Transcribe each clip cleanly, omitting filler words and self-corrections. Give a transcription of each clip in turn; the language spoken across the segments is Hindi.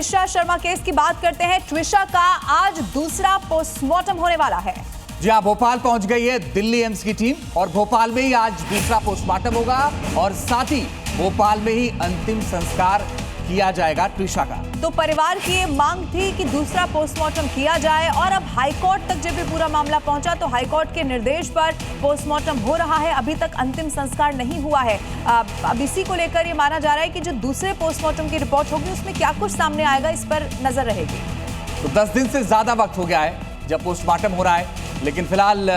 ट्विशा शर्मा केस की बात करते हैं। ट्विशा का आज दूसरा पोस्टमार्टम होने वाला है। जी हाँ, भोपाल पहुंच गई है दिल्ली एम्स की टीम और भोपाल में ही आज दूसरा पोस्टमार्टम होगा और साथ ही भोपाल में ही अंतिम संस्कार किया जाएगा ट्विशा का। तो परिवार की ये मांग थी कि दूसरा पोस्टमार्टम किया जाए और अब हाईकोर्ट तक जब ये पूरा मामला पहुंचा तो हाईकोर्ट के निर्देश पर पोस्टमार्टम हो रहा है। अभी तक अंतिम संस्कार नहीं हुआ है। अब इसी को लेकर ये माना जा रहा है कि जो दूसरे पोस्टमार्टम की रिपोर्ट होगी उसमें क्या कुछ सामने आएगा, इस पर नजर रहेगी। तो 10 दिन से ज्यादा वक्त हो गया है जब पोस्टमार्टम हो रहा है, लेकिन फिलहाल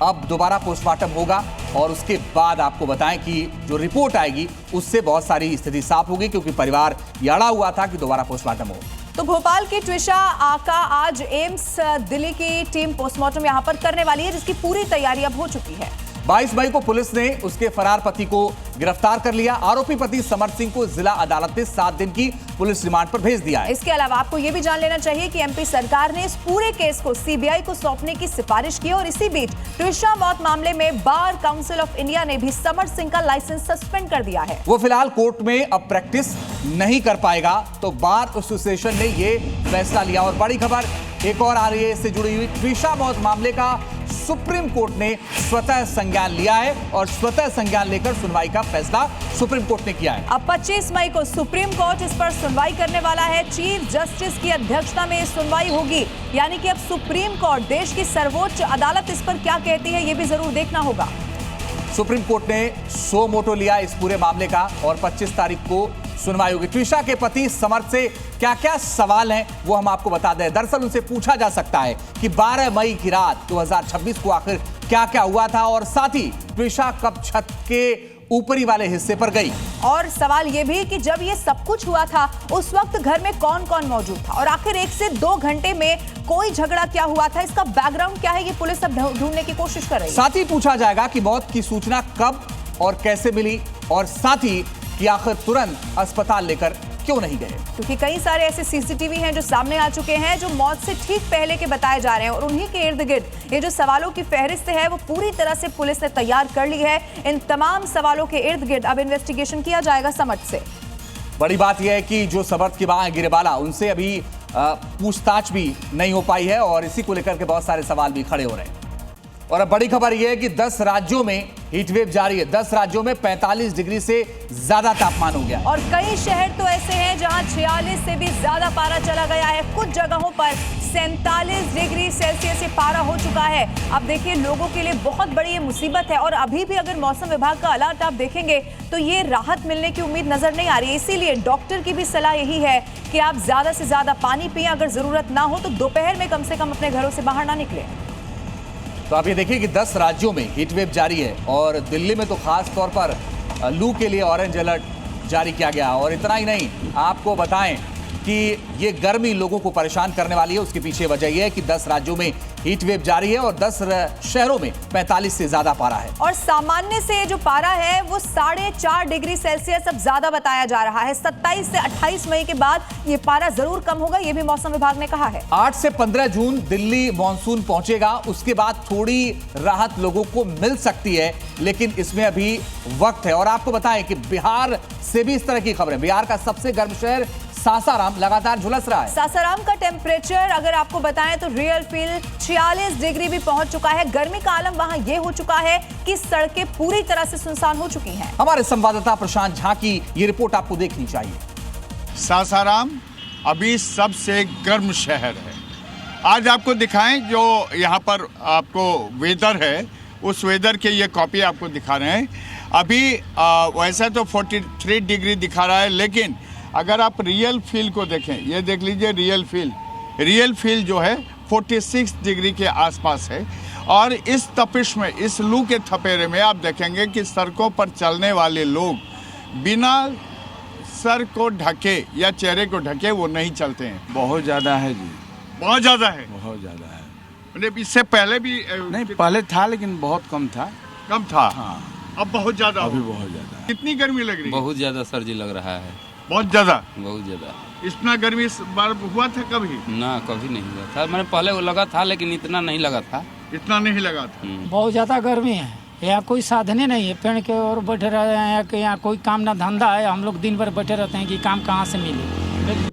अब दोबारा पोस्टमार्टम होगा और उसके बाद आपको बताएं कि जो रिपोर्ट आएगी उससे बहुत सारी स्थिति साफ होगी, क्योंकि परिवार ये अड़ा हुआ था कि दोबारा पोस्टमार्टम हो। तो भोपाल की ट्विशा का आज एम्स दिल्ली की टीम पोस्टमार्टम यहां पर करने वाली है, जिसकी पूरी तैयारी अब हो चुकी है। 22 मई को पुलिस ने उसके फरार पति को गिरफ्तार कर लिया। आरोपी पति समर्थ सिंह को जिला अदालत ने 7 दिन की पुलिस रिमांड पर भेज दिया है। इसके अलावा आपको यह भी जान लेना चाहिए कि एमपी सरकार ने इस पूरे केस को सीबीआई को सौंपने की सिफारिश की और इसी बीच ट्विशा मौत मामले में बार काउंसिल ऑफ इंडिया ने भी समर्थ सिंह का लाइसेंस सस्पेंड कर दिया है। वो फिलहाल कोर्ट में अब प्रैक्टिस नहीं कर पाएगा, तो बार एसोसिएशन ने ये फैसला लिया। और बड़ी खबर एक और आ रही है इससे जुड़ी हुई। ट्विशा मौत मामले का सुप्रीम कोर्ट ने स्वतः संज्ञान लिया है और स्वतः संज्ञान लेकर सुनवाई का फैसला सुप्रीम कोर्ट ने किया है। अब 25 मई को सुप्रीम कोर्ट इस पर सुनवाई करने वाला है। चीफ जस्टिस की अध्यक्षता में सुनवाई होगी, यानी कि अब सुप्रीम कोर्ट, देश की सर्वोच्च अदालत, इस पर क्या कहती है ये भी जरूर देखना होगा। सुप्रीम कोर्ट ने सो मोटो लिया इस पूरे मामले का और 25 तारीख को सुनवाई होगी। ट्विशा के पति समर्थ से क्या क्या सवाल हैं वो हम आपको बता दें। दरअसल उनसे पूछा जा सकता है कि 12 मई की रात 2026 को आखिर क्या क्या हुआ था और साथ ही ट्विशा कब छत के ऊपरी वाले हिस्से पर गई। और सवाल ये भी कि जब ये सब कुछ हुआ था उस वक्त घर में कौन कौन मौजूद था और आखिर 1 से 2 घंटे में कोई झगड़ा क्या हुआ था, इसका बैकग्राउंड क्या है, ये पुलिस अब ढूंढने की कोशिश कर रही है। साथ ही पूछा जाएगा कि मौत की सूचना कब और कैसे मिली और साथ ही कि आखिर तुरंत अस्पताल लेकर क्यों नहीं गए, क्योंकि कई सारे ऐसे सीसीटीवी हैं जो सामने आ चुके हैं जो मौत से ठीक पहले के बताए जा रहे हैं और उन्हीं के इर्द गिर्द ये जो सवालों की फहरिस्त है वो पूरी तरह से पुलिस ने तैयार कर ली है। इन तमाम सवालों के इर्द गिर्द अब इन्वेस्टिगेशन किया जाएगा समर्थ से। बड़ी बात यह है कि जो समर्थ की मां गिरेबाला, उनसे अभी पूछताछ भी नहीं हो पाई है और इसी को लेकर के बहुत सारे सवाल भी खड़े हो रहे हैं। और अब बड़ी खबर यह है कि 10 राज्यों में हीटवेव जारी है। 10 राज्यों में 45 डिग्री से ज्यादा तापमान हो गया और कई शहर तो ऐसे हैं जहां 46 से भी ज्यादा पारा चला गया है। कुछ जगहों पर 47 डिग्री सेल्सियस ये पारा हो चुका है। अब देखिए, लोगों के लिए बहुत बड़ी ये मुसीबत है और अभी भी अगर मौसम विभाग का अलर्ट आप देखेंगे तो ये राहत मिलने की उम्मीद नजर नहीं आ रही है। इसीलिए डॉक्टर की भी सलाह यही है कि आप ज्यादा से ज्यादा पानी पिएं, अगर जरूरत ना हो तो दोपहर में कम से कम अपने घरों से बाहर ना निकलें। तो आप ये देखिए कि 10 राज्यों में हीटवेव जारी है और दिल्ली में तो खास तौर पर लू के लिए ऑरेंज अलर्ट जारी किया गया। और इतना ही नहीं, आपको बताएं कि ये गर्मी लोगों को परेशान करने वाली है। उसके पीछे वजह यह है कि 10 राज्यों में हीटवेव जारी है और 10 शहरों में 45 से ज्यादा पारा है। और सामान्य से जो पारा है वो 4.5 डिग्री सेल्सियस अब ज्यादा बताया जा रहा है। 27 से 28 मई के बाद ये पारा जरूर कम होगा, ये भी मौसम विभाग ने कहा है। 8 से 15 जून दिल्ली मॉनसून पहुंचेगा। उसके बाद थोड़ी राहत लोगों को मिल सकती है, लेकिन इसमें अभी वक्त है। और आपको बताएं कि बिहार से भी इस तरह की खबरें। बिहार का सबसे गर्म शहर सासाराम लगातार झुलस रहा है। सासाराम का टेम्परेचर अगर आपको बताएं तो रियल फील 46 डिग्री भी पहुंच चुका है। गर्मी का आलम वहां यह हो चुका है कि सड़कें पूरी तरह से सुनसान हो चुकी हैं। हमारे संवाददाता प्रशांत झा की ये रिपोर्ट आपको देखनी चाहिए। सासाराम अभी सबसे गर्म शहर है। आज आपको दिखाएं जो यहाँ पर आपको वेदर है, उस वेदर के ये कॉपी आपको दिखा रहे हैं। अभी वैसे तो 43 डिग्री दिखा रहा है, लेकिन अगर आप रियल फील को देखें, ये देख लीजिए रियल फील जो है 46 डिग्री के आसपास है। और इस तपिश में, इस लू के थपेरे में आप देखेंगे कि सड़कों पर चलने वाले लोग बिना सर को ढके या चेहरे को ढके वो नहीं चलते हैं। बहुत ज़्यादा है जी, बहुत ज़्यादा है। बहुत ज़्यादा है। मतलब इससे पहले भी नहीं, पहले था लेकिन बहुत कम था। कम था, हाँ, अब बहुत ज़्यादा। अभी बहुत ज़्यादा है। कितनी गर्मी लग रही है? बहुत ज्यादा सर्दी लग रहा है। बहुत ज़्यादा। बहुत ज्यादा। इतना गर्मी इस बार हुआ था कभी? ना, कभी नहीं हुआ था। मैंने पहले वो लगा था लेकिन इतना नहीं लगा था। इतना नहीं लगा था। बहुत ज़्यादा गर्मी है। यहाँ कोई साधन ही नहीं है, पेड़ के और बैठे रहे हैं कि यहाँ कोई काम ना धंधा है। हम लोग दिन भर बैठे रहते हैं कि काम कहाँ से मिले।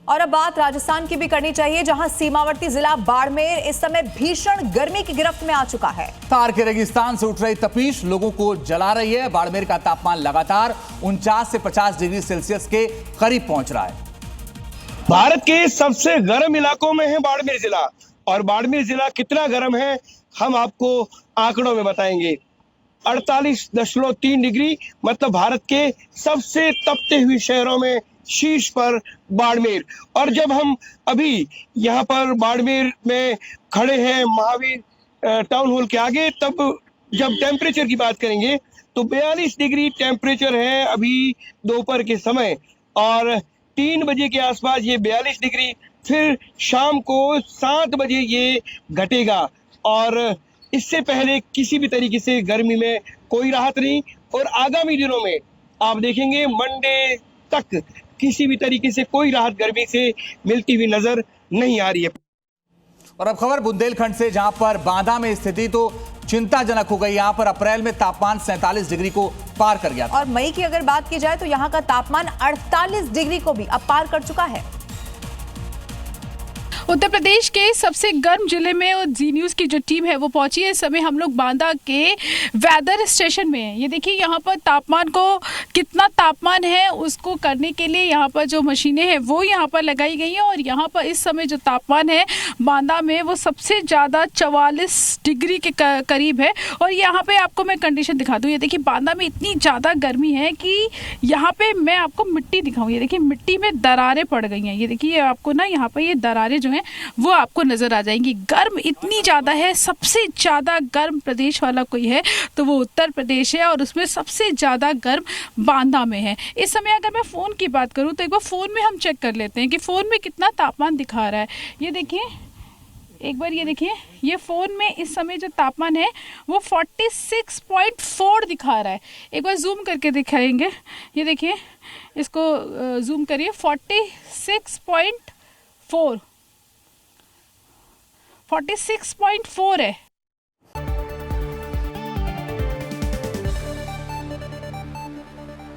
और अब बात राजस्थान की भी करनी चाहिए, जहां सीमावर्ती जिला बाड़मेर इस समय भीषण गर्मी की गिरफ्त में आ चुका है। थार के रेगिस्तान से उठ रही तपीश लोगों को जला रही है। बाड़मेर का तापमान लगातार 49 से 50 डिग्री सेल्सियस के करीब पहुंच रहा है। भारत के सबसे गर्म इलाकों में है बाड़मेर जिला, और बाड़मेर जिला कितना गर्म है हम आपको आंकड़ों में बताएंगे। 48.3 डिग्री, मतलब भारत के सबसे तपते हुए शहरों में शीर्ष पर बाड़मेर। और जब हम अभी यहाँ पर बाड़मेर में खड़े हैं महावीर टाउन हॉल के आगे, तब जब टेम्परेचर की बात करेंगे तो 42 डिग्री टेम्परेचर है अभी दोपहर के समय, और 3 बजे के आसपास ये 42 डिग्री, फिर शाम को 7 बजे ये घटेगा। और इससे पहले किसी भी तरीके से गर्मी में कोई राहत नहीं, और आगामी दिनों में आप देखेंगे मंडे तक किसी भी तरीके से कोई राहत गर्मी से मिलती हुई नजर नहीं आ रही है। और अब खबर बुंदेलखंड से, जहां पर बांदा में स्थिति तो चिंताजनक हो गई। यहां पर अप्रैल में तापमान 47 डिग्री को पार कर गया था। और मई की अगर बात की जाए तो यहां का तापमान 48 डिग्री को भी अब पार कर चुका है। उत्तर प्रदेश के सबसे गर्म जिले में और जी न्यूज़ की जो टीम है वो पहुंची है। इस समय हम लोग बांदा के वेदर स्टेशन में हैं। ये देखिए यहाँ पर तापमान को, कितना तापमान है उसको करने के लिए यहाँ पर जो मशीनें हैं वो यहाँ पर लगाई गई हैं। और यहाँ पर इस समय जो तापमान है बांदा में वो सबसे ज़्यादा 44 डिग्री के करीब है। और यहाँ पे आपको मैं कंडीशन दिखा दूँ। ये देखिए बांदा में इतनी ज़्यादा गर्मी है कि यहाँ पे मैं आपको मिट्टी दिखाऊँ। ये देखिए मिट्टी में दरारें पड़ गई हैं। ये देखिए आपको ना यहाँ पर ये दरारें जो वो आपको नजर आ जाएंगी। गर्म इतनी ज्यादा है, सबसे ज्यादा गर्म प्रदेश वाला कोई है तो वो उत्तर प्रदेश है, और उसमें सबसे ज्यादा गर्म बांदा में है। इस समय अगर मैं फोन की बात करूं तो एक बार फोन में हम चेक कर लेते हैं कि फोन में कितना तापमान दिखा रहा है। ये देखिए एक बार, ये देखिए ये फोन में इस समय जो तापमान है वो 46.4 दिखा रहा है। एक बार जूम करके दिखाएंगे। ये देखिए इसको जूम करिए, 46.4 है।